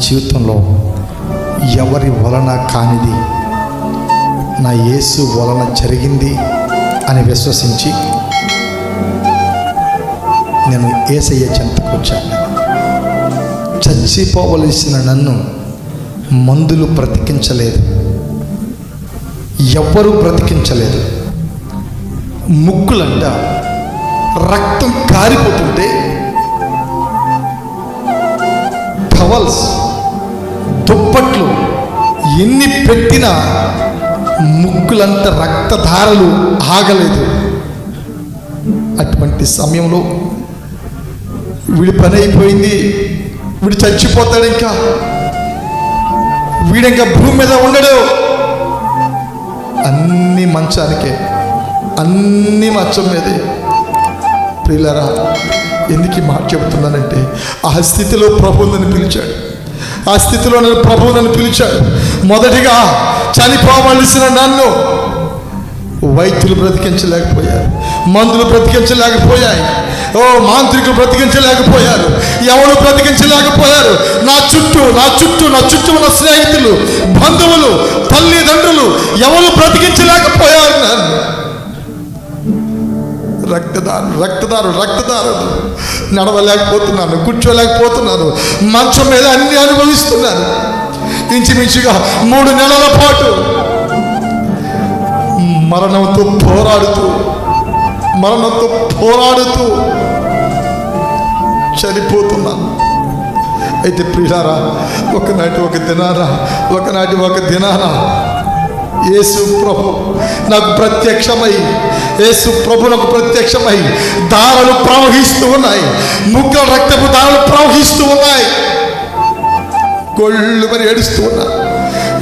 జీవితంలో ఎవరి వలన కానిది నా యేసు వలన జరిగింది అని విశ్వసించి నేను యేసయ్య చెంతకు వచ్చాను. చచ్చిపోవలసిన నన్ను మందులు బ్రతికించలేదు, ఎవ్వరూ బ్రతికించలేదు. ముక్కులంట రక్తం కారిపోతుంటే టవల్స్, దుప్పట్లు ఎన్ని పెట్టినా ముక్కులంత రక్తధారలు ఆగలేదు. అటువంటి సమయంలో వీడి పని అయిపోయింది, వీడు చచ్చిపోతాడు, వీడింకా భూమి మీద ఉండడు. అన్ని మంచానికే, అన్ని మంచం మీదే. ప్రియులారా, ఎందుకు ఈ మాట చెబుతున్నానంటే ఆ స్థితిలో ప్రభువు నన్ను పిలిచాడు. ఆ స్థితిలో ప్రభువు నన్ను పిలిచాడు. మొదటిగా చనిపోవలసిన నన్ను వైద్యులు బ్రతికించలేకపోయారు, మందులు బ్రతికించలేకపోయాయి, మాంత్రికులు బ్రతికించలేకపోయారు, ఎవరు బ్రతికించలేకపోయారు. నా చుట్టూ ఉన్న స్నేహితులు, బంధువులు, తల్లిదండ్రులు ఎవరు బ్రతికించలేకపోయారు. నన్ను రక్తదారు నడవలేకపోతున్నాను, కూర్చోలేకపోతున్నాను, మంచం మీద అన్ని అనుభవిస్తున్నాను. ఇంచుమించుగా 3 నెలల పాటు మరణంతో పోరాడుతూ చనిపోతున్నాను. అయితే ప్రియులారా, ఒకనాటి ఒక దినాన యేసు ప్రభు నాకు ప్రత్యక్షమై దారాలు ప్రవహిస్తూ ఉన్నాయి, ముక్కల రక్తపు దారాలు ప్రవహిస్తూ ఉన్నాయి. గొళ్ళు మరి ఏడుస్తూ ఉన్నా.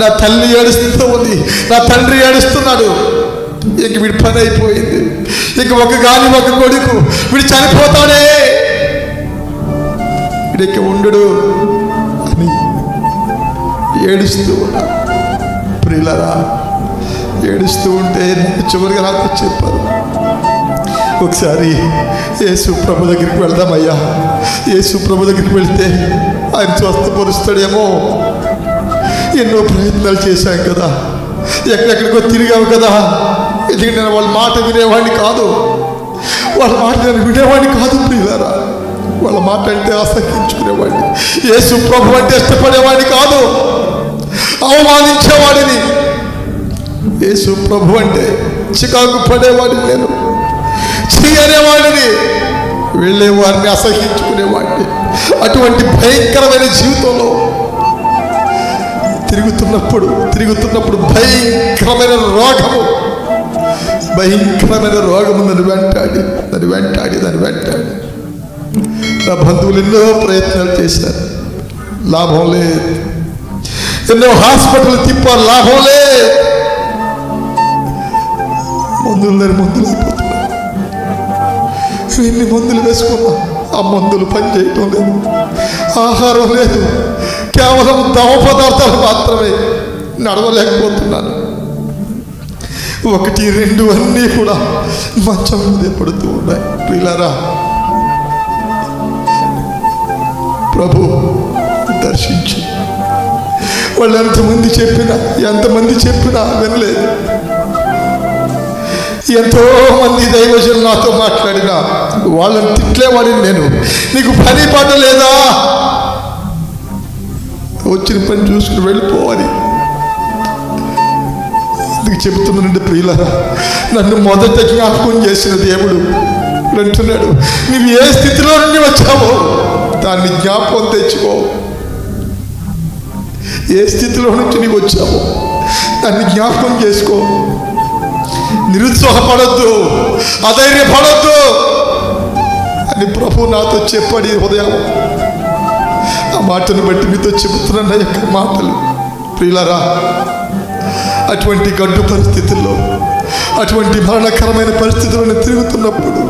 నా తల్లి ఏడుస్తూ ఉంది, నా తండ్రి ఏడుస్తున్నాడు. ఇంక వీడి పని అయిపోయింది, ఇంక ఒక కొడుకు వీడు చనిపోతాడే, వీడికి ఉండడు అని ఏడుస్తూ ఉన్నా. ప్రియులారా, ఏడుస్తూ ఉంటే చివరిగా నాకు చెప్పారు, ఒకసారి యేసు ప్రభు దగ్గరికి వెళ్దామయ్యా, యేసు ప్రభు దగ్గరికి వెళ్తే ఆయన స్వస్థపరుస్తాడేమో. ఎన్నో ప్రయత్నాలు చేశాం కదా, ఎక్కడెక్కడికో తిరిగావు కదా. ఎందుకంటే నేను వాళ్ళ మాట వినేవాడిని కాదు, ప్రియులారా. వాళ్ళ మాట అంటే అసహించుకునేవాడిని, యేసు ప్రభు అంటే ఇష్టపడేవాడిని కాదు, అవమానించేవాడిని. యేసు ప్రభు అంటే చికాకు పడేవాడిని, నేను చేయనేవాడిని, వెళ్ళేవాడిని అసహించుకునేవాడిని. అటువంటి భయంకరమైన జీవితంలో తిరుగుతున్నప్పుడు భయంకరమైన రోగము నన్ను వెంటాడి నా బంధువులు ఎన్నో ప్రయత్నాలు చేశారు, లాభం లేదు. ఎన్నో హాస్పిటల్ తిప్పారు, లాభం లేదు. మందులు అయిపోతున్నారు. ఎన్ని మందులు వేసుకున్నా ఆ మందులు పనిచేయటం లేదు, ఆహారం లేదు, కేవలం ద్రవ పదార్థాలు మాత్రమే. నడవలేకపోతున్నాను. 1, 2 అన్నీ కూడా మంచం మీదే పడుతూ ఉన్నాయి. ప్రియులారా, ప్రభు దర్శించి వాళ్ళు ఎంతమంది చెప్పినా వినలేదు. ఎంతో మంది దైవజనులు నాతో మాట్లాడినా వాళ్ళని తిట్లేవాడిని నేను. నీకు పని పాట లేదా, వచ్చిన పని చూసుకుని వెళ్ళిపోవాలి. ఎందుకు చెబుతున్నానంటే ప్రియులారా, నన్ను మొదట జ్ఞాపకం చేసిన దేవుడు అంటున్నాడు, నీవు ఏ స్థితిలో నుండి వచ్చావో దాన్ని జ్ఞాపకం తెచ్చుకో. ఏ స్థితిలో నుంచి నీవు వచ్చావో దాన్ని జ్ఞాపకం చేసుకో. నిరుత్సాహపడద్దు, అధైర్యపడద్దు అని ప్రభు నాతో చెప్పాడు ఈ ఉదయం. ఆ మాటను బట్టి మీతో చెబుతున్నాను నా యొక్క మాటలు. ప్రియులారా, అటువంటి గడ్డు పరిస్థితుల్లో, అటువంటి మరణకరమైన పరిస్థితులను తిరుగుతున్నప్పుడు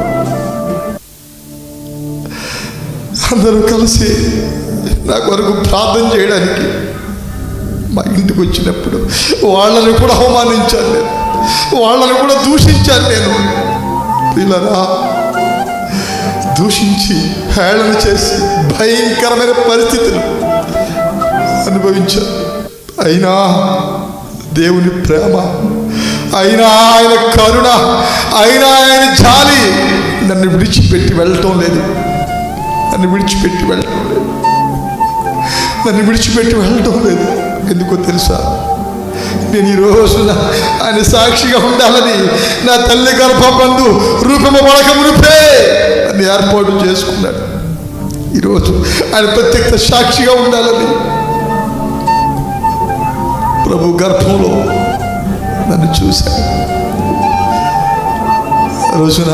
అందరూ కలిసి నా కొరకు ప్రార్థన చేయడానికి మా ఇంటికి వచ్చినప్పుడు వాళ్ళని కూడా అవమానించాను నేను, వాళ్ళని కూడా దూషించాను నేను. పిల్లరా, దూషించి హేళన చేసి భయంకరమైన పరిస్థితులు అనుభవించాను. అయినా దేవుని ప్రేమ, అయినా ఆయన కరుణ, అయినా ఆయన జాలి నన్ను విడిచిపెట్టి వెళ్ళటం లేదు. నన్ను విడిచిపెట్టి వెళ్ళటం లేదు. ఎందుకో తెలుసా? నేను ఈ రోజున ఆయన సాక్షిగా ఉండాలని నా తల్లి గర్భబంధు రూపము పడక మునిపే నన్ను ఏర్పాటు చేసుకున్నాడు. ఈరోజు ఆయన ప్రత్యక్ష సాక్షిగా ఉండాలని ప్రభు గర్భంలో నన్ను చూశాను. రోజున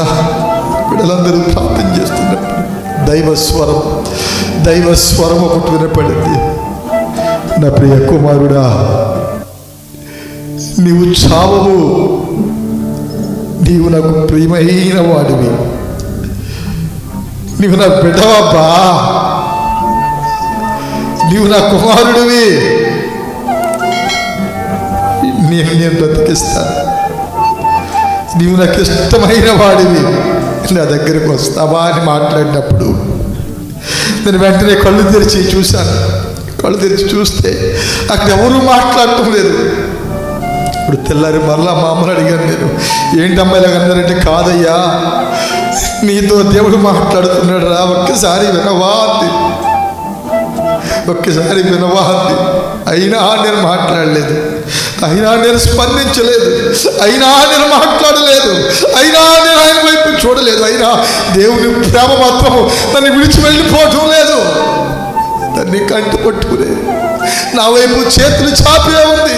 బిడ్డలందరూ ప్రార్థన చేస్తున్నప్పుడు దైవ స్వరం ఒకటి వినపడింది. నా ప్రియ కుమారుడా, నీవు చావవు, నీవు నాకు ప్రియమైన వాడివి, నీవు నా బిడ్డవబ్బా, నీవు నా కుమారుడివి, నేను బ్రతికిస్తాను, నీవు నాకు ఇష్టమైన వాడివి, నా దగ్గరకు వస్తావా అని మాట్లాడినప్పుడు నేను వెంటనే కళ్ళు తెరిచి చూశాను. కళ్ళు తెరిచి చూస్తే అక్కడ ఎవరూ మాట్లాడటం లేదు. ఇప్పుడు తెల్లారి మరలా మా అమ్మని అడిగాను నేను, ఏంటి అమ్మాయిలాగా అన్నారంటే, కాదయ్యా నీతో దేవుడు మాట్లాడుతున్నాడు రా, ఒక్కసారి వినవా అంది. అయినా నేను మాట్లాడలేదు, అయినా నేను స్పందించలేదు, అయినా నేను మాట్లాడలేదు, అయినా నేను ఆయన వైపు చూడలేదు. అయినా దేవుని ప్రేమ మాత్రం నన్ను విడిచి వెళ్ళిపోవటం లేదు. దాన్ని కంటి పట్టుకునే నా వైపు చేతులు చాపే ఉంది.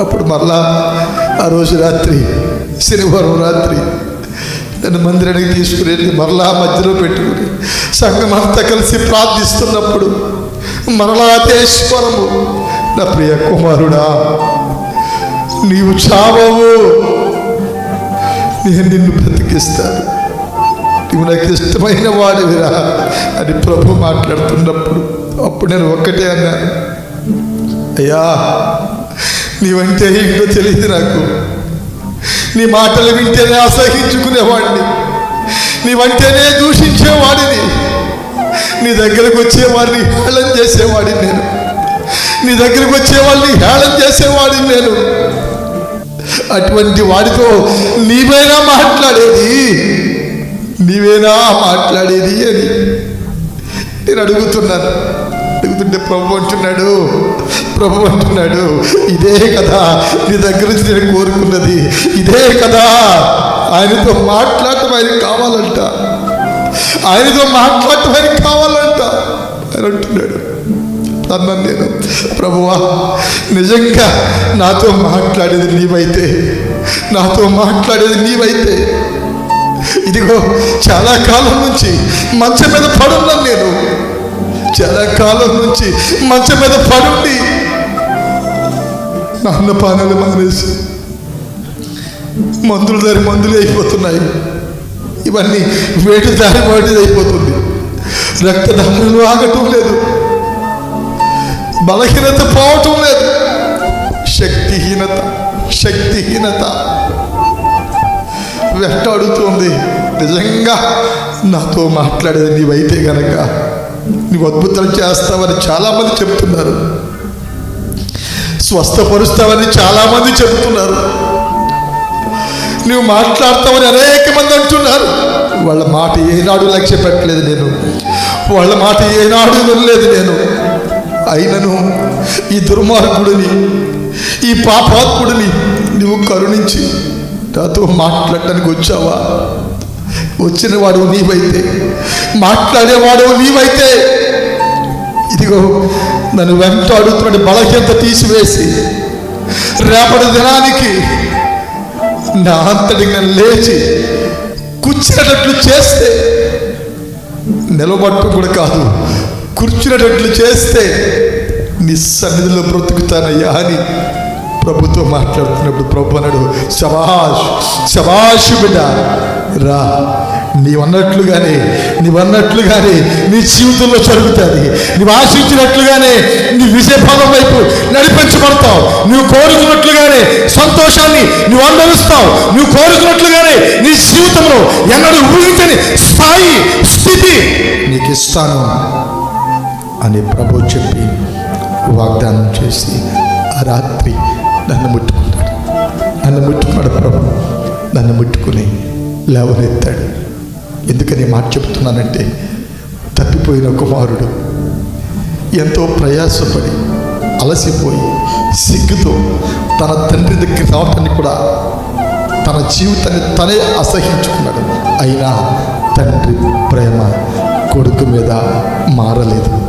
అప్పుడు మరలా ఆ రోజు రాత్రి, శనివారం రాత్రి నన్ను మందిరానికి తీసుకుని వెళ్ళి మరలా మధ్యలో పెట్టుకుని సంఘం అంతా కలిసి ప్రార్థిస్తున్నప్పుడు మరలా అదే స్వరము, నా ప్రియ కుమారుడా, నీవు చావవు, నేను నిన్ను బ్రతికిస్తాను, నువ్వు నాకు ఇష్టమైన వాడివిరా అని ప్రభు మాట్లాడుతున్నప్పుడు అప్పుడు నేను ఒక్కటే అన్నాను, అయ్యా నీవంటే ఏంటో తెలియదు నాకు, నీ మాటలు వింటేనే అసహించుకునేవాడిని, నీవంటేనే దూషించేవాడిని, నీ దగ్గరకు వచ్చేవాడిని హేళన చేసేవాడిని నేను, నీ దగ్గరకు వచ్చేవాడిని హేళన చేసేవాడిని నేను. అటువంటి వాడితో నీవేనా మాట్లాడేది అని నేను అడుగుతున్నాను. అడుగుతుంటే ప్రభు అంటున్నాడు, ఇదే కదా నీ దగ్గర నుంచి నేను కోరుకున్నది, ఇదే కదా. ఆయనతో మాట్లాడటం ఆయనకి కావాలంట, ఆయన అంటున్నాడు. అన్నాను నేను, ప్రభువా నిజంగా నాతో మాట్లాడేది నీవైతే ఇదిగో చాలా కాలం నుంచి మంచం మీద పడున్నాను నేను, చాలా కాలం నుంచి మంచం మీద పడుండి నా అన్నపానాలు మానేసి మందులు అయిపోతున్నాయి, ఇవన్నీ వేడి అయిపోతుంది, రక్తదానాలు ఆగటం లేదు, బలహీనత పోవటం లేదు, శక్తిహీనత వెంటాడుతుంది. నిజంగా నాతో మాట్లాడేది నీవైతే గనక నీవు అద్భుతాలు చేస్తావని చాలామంది చెప్తున్నారు, స్వస్థపరుస్తావని చాలామంది చెప్తున్నారు, నువ్వు మాట్లాడతావని అనేక మంది అంటున్నారు. వాళ్ళ మాట ఏనాడు లక్ష్య పెట్టలేదు నేను, వాళ్ళ మాట ఏనాడు వినలేదు నేను. అయినను ఈ దుర్మార్గుడిని, ఈ పాపాత్ముడిని నువ్వు కరుణించి నాతో మాట్లాడటానికి వచ్చావా? వచ్చిన వాడు నీవైతే, మాట్లాడేవాడు నీవైతే, ఇదిగో నన్ను వెంటాడుతున్న బలహీనత తీసివేసి రేపటి దినానికి నా అంతటికి నన్ను లేచి కూర్చునేటట్లు చేస్తే, నిలబట్టు కూడా కాదు కూర్చునేటట్లు చేస్తే నీ సన్నిధిలో బ్రతుకుతానయ్యా అని ప్రభుతో మాట్లాడుతున్నప్పుడు ప్రభు అన్నాడు, శభాష్ బిడ్డ రా, నీవన్నట్లుగానే నీ జీవితంలో జరుగుతుంది, నీవు ఆశించినట్లుగానే నీ విజయపదం వైపు నడిపించబడతావు, నువ్వు కోరుకున్నట్లుగానే సంతోషాన్ని నువ్వు అనుభవిస్తావు, నువ్వు కోరుకున్నట్లుగానే నీ జీవితంలో ఎన్నడూ ఊహించని స్థితి నీకు ఇస్తాను అని ప్రభు చెప్పి వాగ్దానం చేసి ఆ రాత్రి నన్ను ముట్టుకున్నాడు ప్రభు. నన్ను ముట్టుకుని లేవనెత్తాడు. ఎందుకని మాట చెప్తున్నానంటే, తప్పిపోయిన కుమారుడు ఎంతో ప్రయాసపడి అలసిపోయి సిగ్గుతో తన తండ్రి దగ్గర రావటాన్ని కూడా తన జీవితాన్ని తనే అసహించుకున్నాడు. అయినా తండ్రి ప్రేమ కొడుకు మీద మారలేదు.